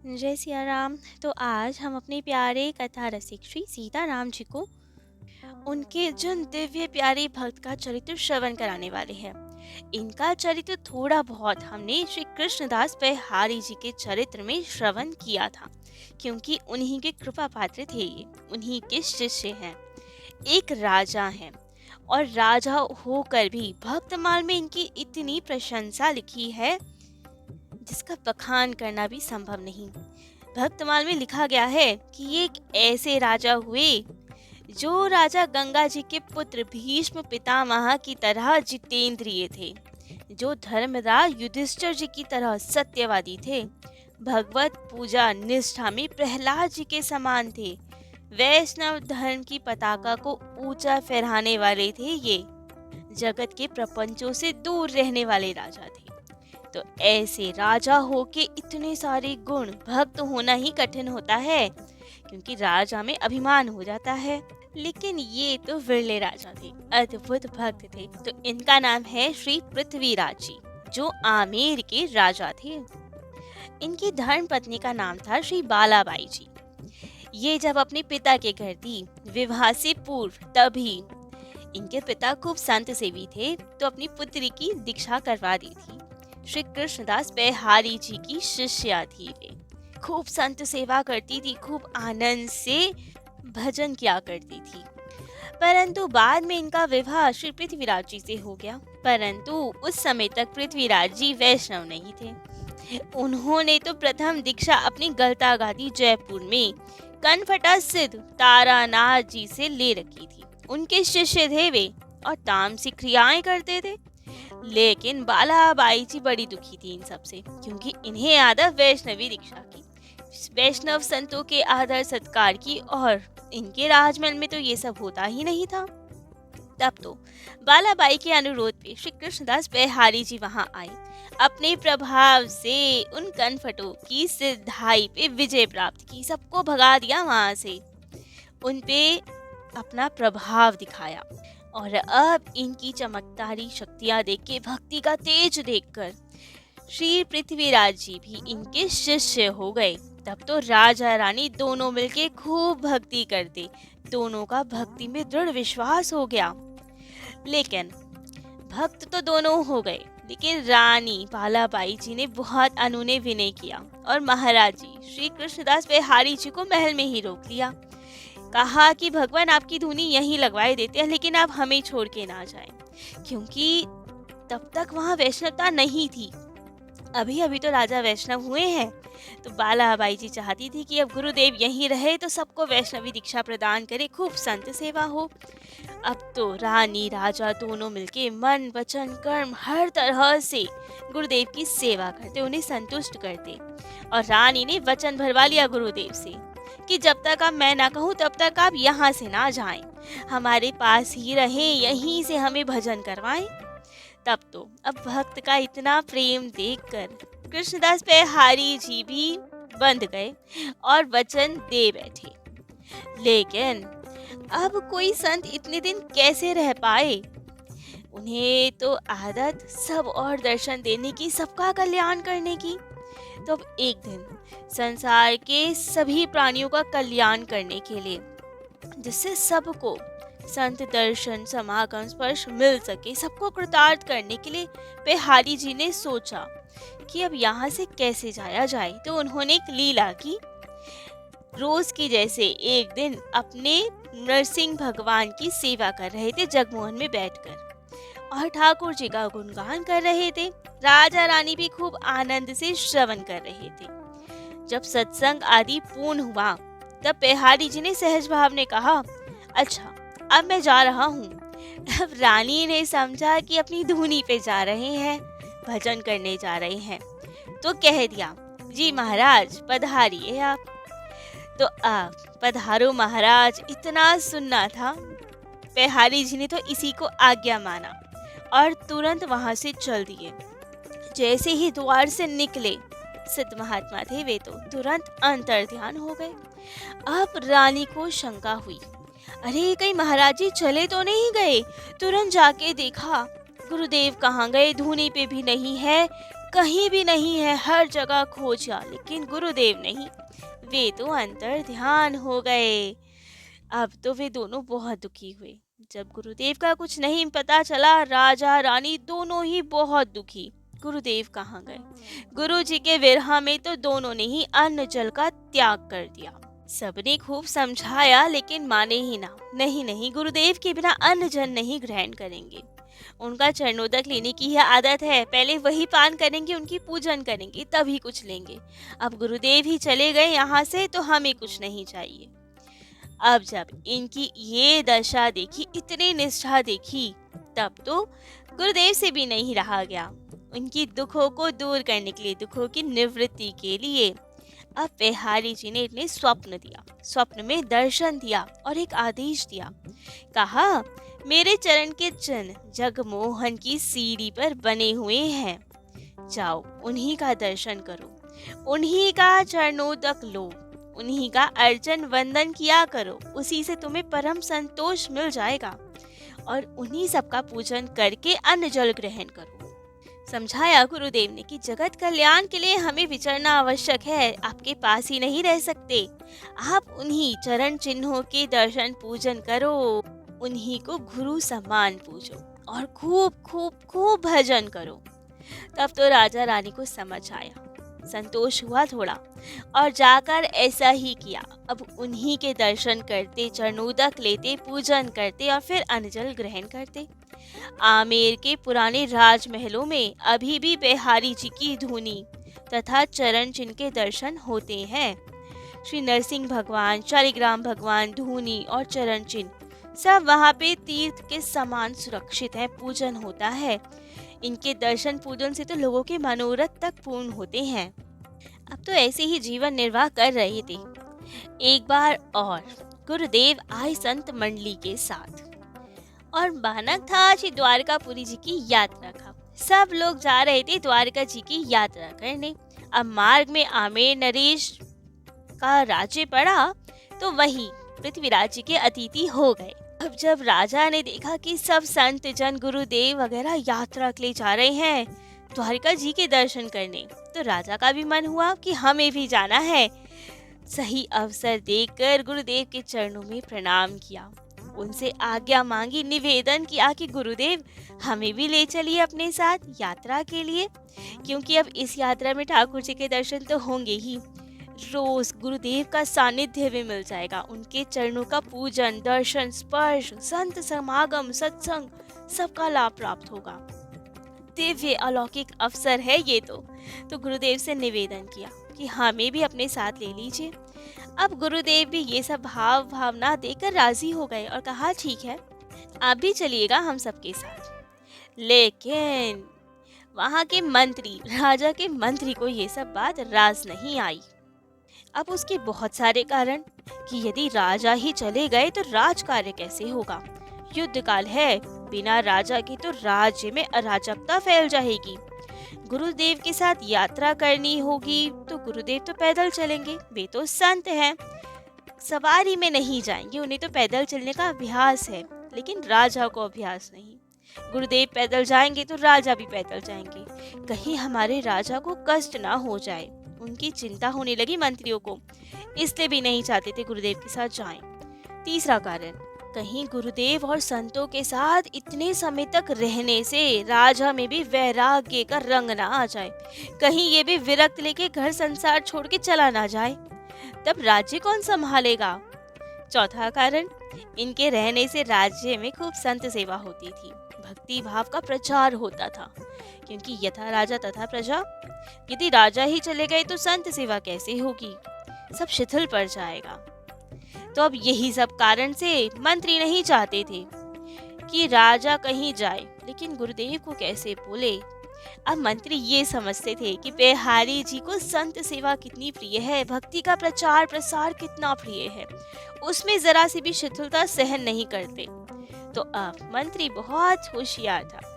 जय सिया राम। तो आज हम अपने प्यारे कथा रसिक श्री सीताराम जी को उनके जिन दिव्य प्यारे भक्त का चरित्र श्रवण कराने वाले हैं। इनका चरित्र थोड़ा बहुत हमने श्री कृष्णदास बिहारी जी के चरित्र में श्रवण किया था, क्योंकि उन्हीं के कृपा पात्र थे, ये उन्हीं के शिष्य हैं। एक राजा हैं और राजा होकर भी भक्तमाल में इनकी इतनी प्रशंसा लिखी है जिसका बखान करना भी संभव नहीं। भक्तमाल में लिखा गया है कि ये एक ऐसे राजा हुए जो राजा गंगा जी के पुत्र भीष्म पितामह की तरह जितेंद्रिय थे, जो धर्मराज युधिष्ठिर जी की तरह सत्यवादी थे, भगवत पूजा निष्ठा में प्रहलाद जी के समान थे, वैष्णव धर्म की पताका को ऊंचा फहराने वाले थे, ये जगत के प्रपंचों से दूर रहने वाले राजा थे। तो ऐसे राजा हो के इतने सारे गुण, भक्त होना ही कठिन होता है, क्योंकि राजा में अभिमान हो जाता है। लेकिन ये तो विरले राजा थे, अद्भुत भक्त थे। तो इनका नाम है श्री पृथ्वीराज जी, जो आमेर के राजा थे। इनकी धर्म पत्नी का नाम था श्री बालाबाई जी। ये जब अपने पिता के घर थी विवाह से पूर्व, तभी इनके पिता खूब संत सेवी थे, तो अपनी पुत्री की दीक्षा करवा दी थी। श्री कृष्णदास बिहारी जी की शिष्या थी वे। खूब संत सेवा करती थी, खूब आनंद से भजन किया करती थी। परंतु बाद में इनका विवाह श्री पृथ्वीराज जी से हो गया। परंतु उस समय तक पृथ्वीराज जी वैष्णव नहीं थे। उन्होंने तो प्रथम दीक्षा अपनी गलतागादी जयपुर में कनफटा सिद्ध तारानाथ जी से ले रखी थी। उनके शिष्य थे वे और तामसिक क्रियाएं करते थे। लेकिन बालाबाई जी बड़ी दुखी थी इन सब से, क्योंकि इन्हें आदत वैष्णवी दीक्षा की, वैष्णव संतों के आदर सत्कार की, और इनके राजमहल में तो ये सब होता ही नहीं था। तब तो बालाबाई के अनुरोध पे श्री कृष्णदास बिहारी जी वहां आए। अपने प्रभाव से उन कनफटों की सिद्धाई पे विजय प्राप्त की, सबको भगा दिया वहां से, उन पे अपना प्रभाव दिखाया। और अब इनकी चमकदारी शक्तियां देख के, भक्ति का तेज देखकर श्री पृथ्वीराज जी भी इनके शिष्य हो गए। तब तो राजा रानी दोनों मिलके खूब भक्ति करते, दोनों का भक्ति में दृढ़ विश्वास हो गया। लेकिन भक्त तो दोनों हो गए, लेकिन रानी बालाबाई जी ने बहुत अनुनय विनय किया और महाराज जी श्री कृष्णदास बिहारी जी को महल में ही रोक लिया। कहा कि भगवान आपकी धुनी यहीं लगवाए देते हैं, लेकिन आप हमें छोड़ के ना जाएं, क्योंकि तब तक वहाँ वैष्णवता नहीं थी। अभी अभी तो राजा वैष्णव हुए हैं। तो बालाबाई जी चाहती थी कि अब गुरुदेव यहीं रहे तो सबको वैष्णवी दीक्षा प्रदान करे, खूब संत सेवा हो। अब तो रानी राजा दोनों मिलके मन वचन कर्म हर तरह से गुरुदेव की सेवा करते, उन्हें संतुष्ट करते। और रानी ने वचन भरवा लिया गुरुदेव से कि जब तक आप मैं ना कहूँ तब तक आप यहाँ से ना जाएं, हमारे पास ही रहें, यहीं से हमें भजन करवाएं। तब तो अब भक्त का इतना प्रेम देखकर कृष्णदास बिहारी जी भी बंध गए और वचन दे बैठे। लेकिन अब कोई संत इतने दिन कैसे रह पाए? उन्हें तो आदत सब और दर्शन देने की, सबका कल्याण करने की। तो अब एक दिन संसार के सभी प्राणियों का कल्याण करने के लिए, जिससे सबको संत दर्शन समागम स्पर्श मिल सके, सबको कृतार्थ करने के लिए बिहारी जी ने सोचा कि अब यहाँ से कैसे जाया जाए। तो उन्होंने एक लीला की। रोज की जैसे एक दिन अपने नरसिंह भगवान की सेवा कर रहे थे जगमोहन में बैठकर, और ठाकुर जी का गुणगान कर रहे थे। राजा रानी भी खूब आनंद से श्रवण कर रहे थे। जब सत्संग आदि पूर्ण हुआ, तब बिहारी जी ने सहज भाव ने कहा, अच्छा अब मैं जा रहा हूँ। अब रानी ने समझा कि अपनी धुनी पे जा रहे हैं, भजन करने जा रहे हैं, तो कह दिया, जी महाराज पधारिए आप। तो आप पधारो महाराज, इतना सुनना था। बिहारी जी ने तो इसी को आज्ञा माना और तुरंत वहां से चल दिए। जैसे ही द्वार से निकले, सिद्ध महात्मा थे वे, तो तुरंत अंतर ध्यान हो गए। अब रानी को शंका हुई, अरे कहीं महाराज जी चले तो नहीं गए? तुरंत जाके देखा गुरुदेव कहाँ गए, धूनी पे भी नहीं है, कहीं भी नहीं है, हर जगह खोजा लेकिन गुरुदेव नहीं। वे तो अंतर ध्यान हो गए। अब तो वे दोनों बहुत दुखी हुए। जब गुरुदेव का कुछ नहीं पता चला, राजा रानी दोनों ही बहुत दुखी। गुरुदेव कहाँ गए? गुरु जी के विरह में तो दोनों ने ही अन्न जल का त्याग कर दिया। सबने खूब समझाया लेकिन माने ही ना। नहीं नहीं, गुरुदेव के बिना अन्न जल नहीं ग्रहण करेंगे। उनका चरणोदक लेने की है आदत है, पहले वही पान करेंगे, उनकी पूजन करेंगे, तभी कुछ लेंगे। अब गुरुदेव ही चले गए यहाँ से तो हमें कुछ नहीं चाहिए। अब जब इनकी ये दशा देखी, इतनी निष्ठा देखी, तब तो गुरुदेव से भी नहीं रहा गया। उनकी दुखों को दूर करने के लिए, दुखों की निवृत्ति के लिए अब बिहारी जी ने इन्हें स्वप्न दिया। स्वप्न में दर्शन दिया और एक आदेश दिया। कहा, मेरे चरण के चिन्ह जगमोहन की सीढ़ी पर बने हुए हैं, जाओ उन्हीं का दर्शन करो, उन्हीं का चरणोदक लो, उन्हीं का अर्चन वंदन किया करो, उसी से तुम्हें परम संतोष मिल जाएगा और उन्हीं सबका पूजन करके अन्न जल ग्रहण करो। समझाया गुरुदेव ने कि जगत कल्याण के लिए हमें विचरना आवश्यक है, आपके पास ही नहीं रह सकते। आप उन्हीं चरण चिन्हों के दर्शन पूजन करो, उन्हीं को गुरु समान पूजो और खूब खूब खूब भजन करो। तब तो राजा रानी को समझ आया, संतोष हुआ थोड़ा और जाकर ऐसा ही किया। अब उन्हीं के दर्शन करते, चरणोदक लेते, पूजन करते और फिर अन्न जल ग्रहण करते। आमेर के पुराने राजमहलों में अभी भी बिहारी जी की धुनी तथा चरण चिन्ह के दर्शन होते हैं। श्री नरसिंह भगवान, शालिग्राम भगवान, धुनी और चरण चिन्ह सब वहाँ पे तीर्थ के समान सुरक्षित है, पूजन होता है। इनके दर्शन पूजन से तो लोगों के मनोरथ तक पूर्ण होते हैं। अब तो ऐसे ही जीवन निर्वाह कर रहे थे। एक बार और गुरुदेव आए संत मंडली के साथ और बानक था श्री द्वारकापुरी जी की यात्रा का। सब लोग जा रहे थे द्वारका जी की यात्रा करने। अब मार्ग में आमेर नरेश का राज्य पड़ा तो वही पृथ्वीराज जी के अतिथि हो गए। अब जब राजा ने देखा कि सब संत जन, गुरुदेव वगैरह यात्रा के लिए जा रहे हैं द्वारका जी के दर्शन करने, तो राजा का भी मन हुआ कि हमें भी जाना है। सही अवसर देखकर गुरुदेव के चरणों में प्रणाम किया, उनसे आज्ञा मांगी, निवेदन किया कि गुरुदेव हमें भी ले चलिए अपने साथ यात्रा के लिए, क्योंकि अब इस यात्रा में ठाकुर जी के दर्शन तो होंगे ही। रोज गुरुदेव का सानिध्य भी मिल जाएगा, उनके चरणों का पूजन, दर्शन, स्पर्श, संत समागम, सत्संग सबका लाभ प्राप्त होगा। दिव्य अलौकिक अवसर है ये तो गुरुदेव से निवेदन किया कि हमें भी अपने साथ ले लीजिए। अब गुरुदेव भी ये सब भावना देकर राजी हो गए और कहा, ठीक है आप भी चलिएगा हम सबके साथ। लेकिन वहाँ के मंत्री, राजा के मंत्री को ये सब बात रास नहीं आई। अब उसके बहुत सारे कारण कि यदि राजा ही चले गए तो राज कार्य कैसे होगा, युद्ध काल है, बिना राजा के तो राज्य में अराजकता फैल जाएगी। गुरुदेव के साथ यात्रा करनी होगी तो गुरुदेव तो पैदल चलेंगे, वे तो संत हैं, सवारी में नहीं जाएंगे, उन्हें तो पैदल चलने का अभ्यास है, लेकिन राजा को अभ्यास नहीं। गुरुदेव पैदल जाएंगे तो राजा भी पैदल जाएंगे, कहीं हमारे राजा को कष्ट ना हो जाए। उनकी चिंता होने लगी मंत्रियों को, इसलिए भी नहीं चाहते थे गुरुदेव के साथ जाएं। तीसरा कारण, कहीं गुरुदेव और संतों के साथ इतने समय तक रहने से राजा में भी वैराग्य का रंग ना आ जाए, कहीं ये भी विरक्त लेके घर संसार छोड़ के चला ना जाए, तब राज्य कौन संभालेगा। चौथा कारण, इनके रहने से राज्य में खूब संत सेवा होती थी, भक्ति भाव का प्रचार होता था, क्योंकि यथा राजा तथा प्रजा। यदि राजा ही चले गए तो संत सेवा कैसे होगी, सब शिथिल पड़ जाएगा। तो अब यही सब कारण से मंत्री नहीं चाहते थे कि राजा कहीं जाए, लेकिन गुरुदेव को कैसे बोले। अब मंत्री ये समझते थे कि बिहारी जी को संत सेवा कितनी प्रिय है, भक्ति का प्रचार प्रसार कितना प्रिय है, उसमें जरा सी भी शिथिलता सहन नहीं करते। तो अब मंत्री बहुत होशियार था,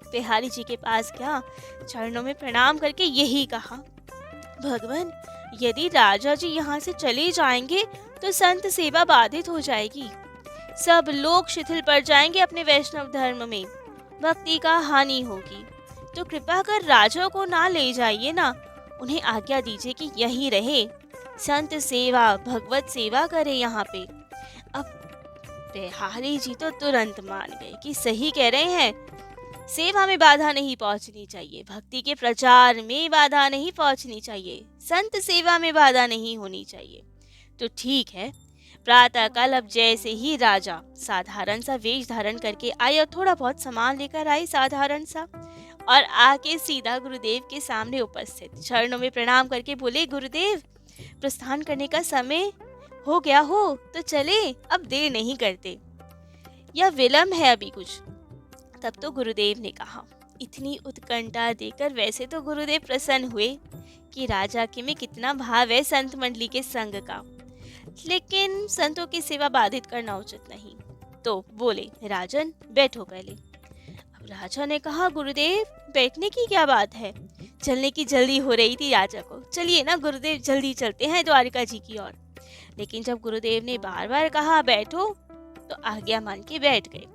बिहारी जी के पास गया, चरणों में प्रणाम करके यही कहा, भगवान यदि राजा जी यहाँ से चले जाएंगे तो संत सेवा बाधित हो जाएगी, सब लोग शिथिल पड़ जाएंगे अपने वैष्णव धर्म में, भक्ति का हानि होगी, तो कृपा कर राजा को ना ले जाइए ना, उन्हें आज्ञा दीजिए कि यहीं रहे, संत सेवा भगवत सेवा करे यहाँ पे। अब बिहारी जी तो तुरंत मान गए कि सही कह रहे हैं, सेवा में बाधा नहीं पहुंचनी चाहिए, भक्ति के प्रचार में बाधा नहीं पहुंचनी चाहिए, संत सेवा में बाधा नहीं होनी चाहिए। तो ठीक है। प्रातःकाल अब जैसे ही राजा साधारण सा वेश धारण करके आए और थोड़ा बहुत सामान लेकर आए साधारण सा, और आके सीधा गुरुदेव के सामने उपस्थित चरणों में प्रणाम करके बोले, गुरुदेव प्रस्थान करने का समय हो गया हो तो चले, अब देर नहीं करते या विलंब है अभी कुछ। तब तो गुरुदेव ने कहा, इतनी उत्कंठा देकर वैसे तो गुरुदेव प्रसन्न हुए कि राजा के में कितना भाव है संत मंडली के संग का, लेकिन संतों की सेवा बाधित करना उचित नहीं। तो बोले, राजन बैठो पहले। अब राजा ने कहा, गुरुदेव बैठने की क्या बात है, चलने की जल्दी हो रही थी राजा को, चलिए ना गुरुदेव जल्दी चलते हैं द्वारिका जी की ओर। लेकिन जब गुरुदेव ने बार बार कहा बैठो तो आज्ञा मान के बैठ गए।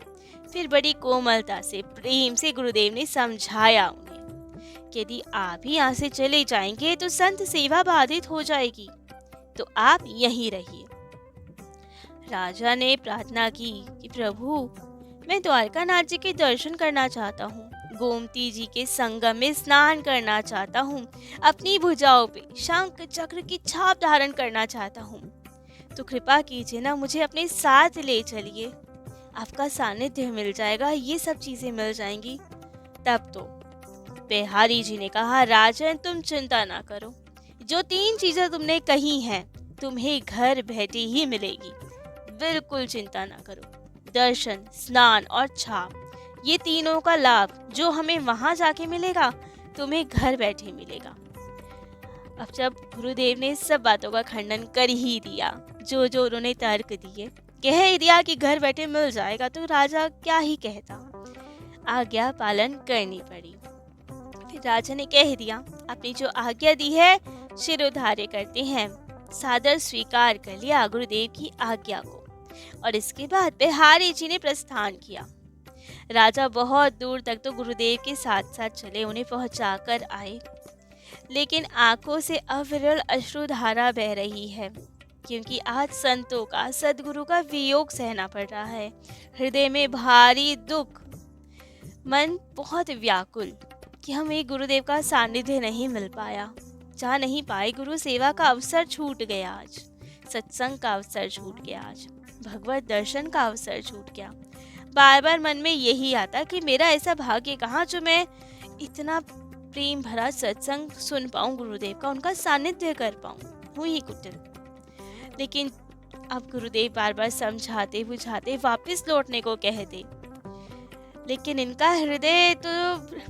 फिर बड़ी कोमलता से प्रेम से गुरुदेव ने समझाया उन्हें कि यदि आप ही यहाँ से चले जाएंगे तो संत सेवा बाधित हो जाएगी, तो आप यहीं रहिए। राजा ने प्रार्थना की कि प्रभु मैं द्वारका नाथ जी के दर्शन करना चाहता हूँ, गोमती जी के संगम में स्नान करना चाहता हूँ, अपनी भुजाओं पे शंख चक्र की छाप धारण करना चाहता हूँ, तो कृपा कीजिए ना मुझे अपने साथ ले चलिए, आपका सानिध्य मिल जाएगा, ये सब चीजें मिल जाएंगी। तब तो बिहारी जी ने कहा, राजन तुम चिंता ना करो, जो 3 चीजें तुमने कही हैं तुम्हें घर बैठे ही मिलेगी, बिल्कुल चिंता ना करो। दर्शन, स्नान और छाप, ये तीनों का लाभ जो हमें वहां जाके मिलेगा तुम्हें घर बैठे मिलेगा। अब जब गुरुदेव ने सब बातों का खंडन कर ही दिया, जो जो उन्होंने तर्क दिए, कह ही दिया कि घर बैठे मिल जाएगा, तो राजा क्या ही कहता, आज्ञा पालन करनी पड़ी। फिर राजा ने कह दिया, अपनी जो आज्ञा दी है शिरोधार्य करते हैं, सादर स्वीकार कर लिया गुरुदेव की आज्ञा को। और इसके बाद बिहारी जी ने प्रस्थान किया। राजा बहुत दूर तक तो गुरुदेव के साथ साथ चले, उन्हें पहुंचा कर आए, लेकिन आंखों से अविरल अश्रुधारा बह रही है, क्योंकि आज संतों का सदगुरु का वियोग सहना पड़ रहा है। हृदय में भारी दुख, मन बहुत व्याकुल कि हमें गुरुदेव का सानिध्य नहीं मिल पाया, जा नहीं पाए, गुरु सेवा का अवसर छूट गया, आज सत्संग का अवसर छूट गया, आज भगवत दर्शन का अवसर छूट गया। बार बार मन में यही आता कि मेरा ऐसा भाग्य कहाँ जो मैं इतना प्रेम भरा सत्संग सुन पाऊं गुरुदेव का, उनका सानिध्य कर पाऊं, हूँ ही कुटिल। लेकिन अब गुरुदेव बार बार समझाते बुझाते वापस लौटने को कहते, लेकिन इनका हृदय तो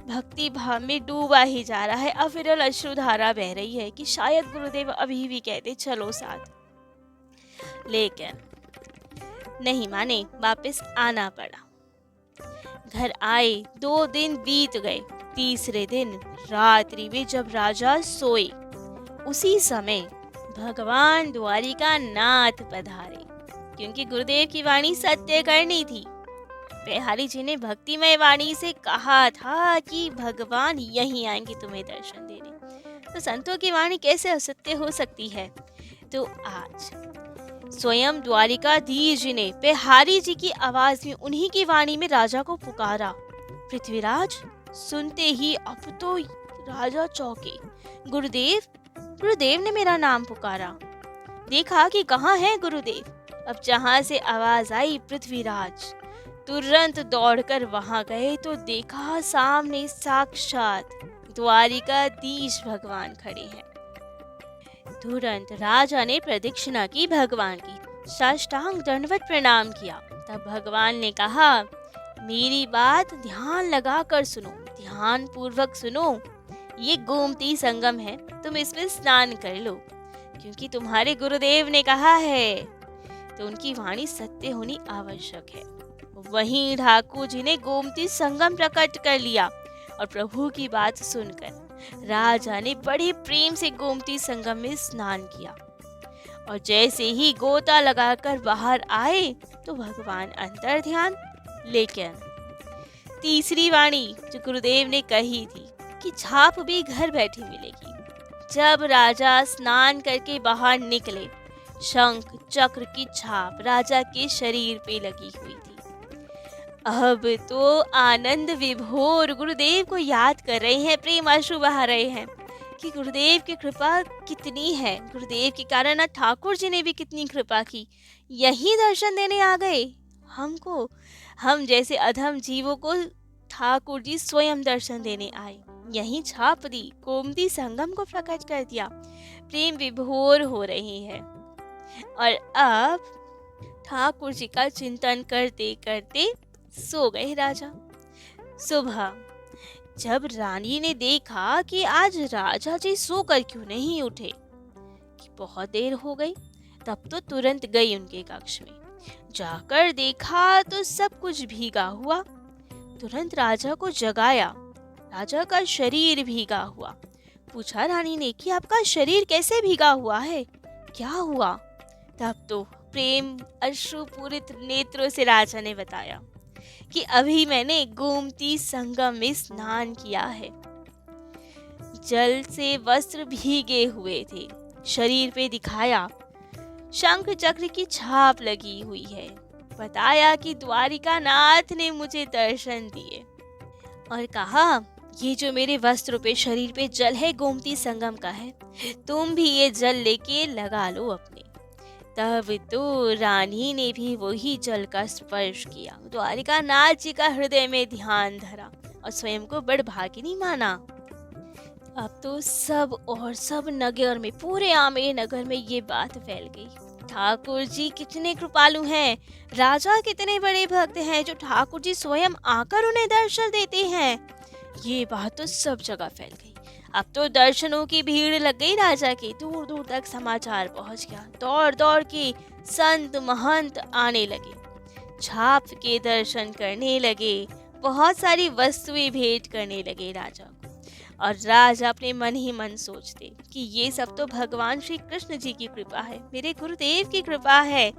भक्ति भाव में डूबा ही जा रहा है, अविरल अश्रुधारा बह रही है कि शायद गुरुदेव अभी भी कहते चलो साथ, लेकिन नहीं माने, वापस आना पड़ा। घर आए, 2 दिन बीत गए, तीसरे दिन रात्रि में जब राजा सोए, उसी समय भगवान द्वारिका नाथ पधारे, क्योंकि गुरुदेव की वाणी सत्य करनी थी। बिहारी जी ने भक्तिमय वाणी से कहा था कि भगवान यहीं आएंगे तुम्हें दर्शन देने, तो संतों की वाणी कैसे असत्य हो सकती है। तो आज स्वयं द्वारिकाधीश जी ने बिहारी जी की आवाज में, उन्हीं की वाणी में राजा को पुकारा। पृथ्वीराज सुनते ही अब तो राजा चौंके, गुरुदेव, गुरुदेव ने मेरा नाम पुकारा। देखा कि कहाँ है गुरुदेव। अब जहाँ से आवाज आई, पृथ्वीराज तुरंत दौड़कर वहां गए तो देखा सामने साक्षात द्वारिकाधीश भगवान खड़े हैं। तुरंत राजा ने प्रदक्षिणा की, भगवान की साष्टांग दंडवत प्रणाम किया। तब भगवान ने कहा, मेरी बात ध्यान लगा कर सुनो, ध्यान पूर्वक सुनो। ये गोमती संगम है, तुम इसमें स्नान कर लो, क्योंकि तुम्हारे गुरुदेव ने कहा है, तो उनकी वाणी सत्य होनी आवश्यक है। वहीं ठाकुर जी ने गोमती संगम प्रकट कर लिया और प्रभु की बात सुनकर राजा ने बड़े प्रेम से गोमती संगम में स्नान किया। और जैसे ही गोता लगाकर बाहर आए तो भगवान अंतर ध्यान, लेकिन तीसरी वाणी जो गुरुदेव ने कही थी कि छाप भी घर बैठे मिलेगी। जब राजा स्नान करके बाहर निकले, शंख चक्र की छाप राजा के शरीर पे लगी हुई थी। अब तो आनंद विभोर गुरुदेव को याद कर रहे हैं, प्रेम आंसू बहा रहे हैं कि गुरुदेव की कृपा कितनी है। गुरुदेव के कारण ठाकुर जी ने भी कितनी कृपा की, यही दर्शन देने आ गए हमको। हम जैसे अधम जीवों को ठाकुर जी स्वयं दर्शन देने आए, यही छाप दी, गोमती संगम को प्रकट कर दिया। प्रेम विभोर हो रही है। और अब ठाकुर जी का चिंतन करते करते सो गए राजा। सुबह जब रानी ने देखा कि आज राजा जी सोकर क्यों नहीं उठे, कि बहुत देर हो गई, तब तो तुरंत गई उनके कक्ष में। जाकर देखा तो सब कुछ भीगा हुआ। तुरंत राजा को जगाया। राजा का शरीर भीगा हुआ। पूछा रानी ने कि आपका शरीर कैसे भीगा हुआ है, क्या हुआ? तब तो प्रेम अश्रुपूरित नेत्रों से राजा ने बताया कि अभी मैंने गोमती संगम में स्नान किया है। जल से वस्त्र भीगे हुए थे, शरीर पे दिखाया, शंख चक्र की छाप लगी हुई है। बताया कि द्वारिका नाथ ने मुझे दर्शन दिए और कहा ये जो मेरे वस्त्र पे शरीर पे जल है गोमती संगम का है, तुम भी ये जल लेके लगा लो अपने। तब तो रानी ने भी वही जल का स्पर्श किया, द्वारिका नाथ जी का हृदय में ध्यान धरा और स्वयं को बड़भागिनी माना। अब तो सब नगर में, पूरे आमेर नगर में ये बात फैल गई, ठाकुर जी कितने कृपालु हैं, राजा कितने बड़े भक्त हैं जो ठाकुर जी स्वयं आकर उन्हें दर्शन देते हैं। ये बात तो सब जगह फैल गई। अब तो दर्शनों की भीड़ लग गई राजा की, दूर दूर तक समाचार पहुंच गया। दौड़ दौड़ के संत महंत आने लगे, छाप के दर्शन करने लगे, बहुत सारी वस्तुएं भेंट करने लगे राजा को। और राजा अपने मन ही मन सोचते कि ये सब तो भगवान श्री कृष्ण जी की कृपा है, मेरे गुरुदेव की कृपा है,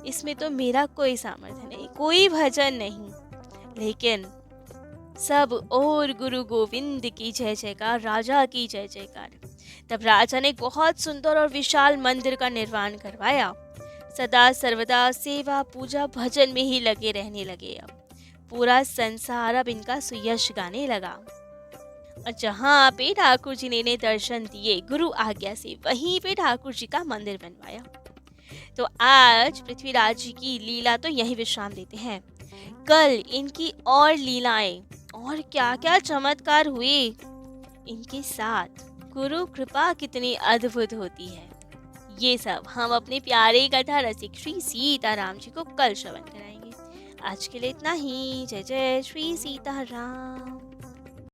इसमें तो मेरा कोई सामर्थ्य नहीं, कोई भजन नहीं। लेकिन सब और गुरु गोविंद की जय जयकार, राजा की जय जयकार। तब राजा ने बहुत सुंदर और विशाल मंदिर का निर्माण करवाया। सदा सर्वदा सेवा पूजा भजन में ही लगे रहने लगे। अब पूरा संसार अब इनका सुयश गाने लगा। और जहाँ पे ठाकुर जी ने इन्हें दर्शन दिए गुरु आज्ञा से, वहीं पे ठाकुर जी का मंदिर बनवाया। तो आज पृथ्वीराज जी की लीला तो यही विश्राम देते हैं। कल इनकी और लीलाएं और क्या क्या चमत्कार हुए इनके साथ, गुरु कृपा कितनी अद्भुत होती है, ये सब हम अपने प्यारे कथा रसिक श्री सीताराम जी को कल श्रवण कराएंगे। आज के लिए इतना ही। जय जय श्री सीताराम।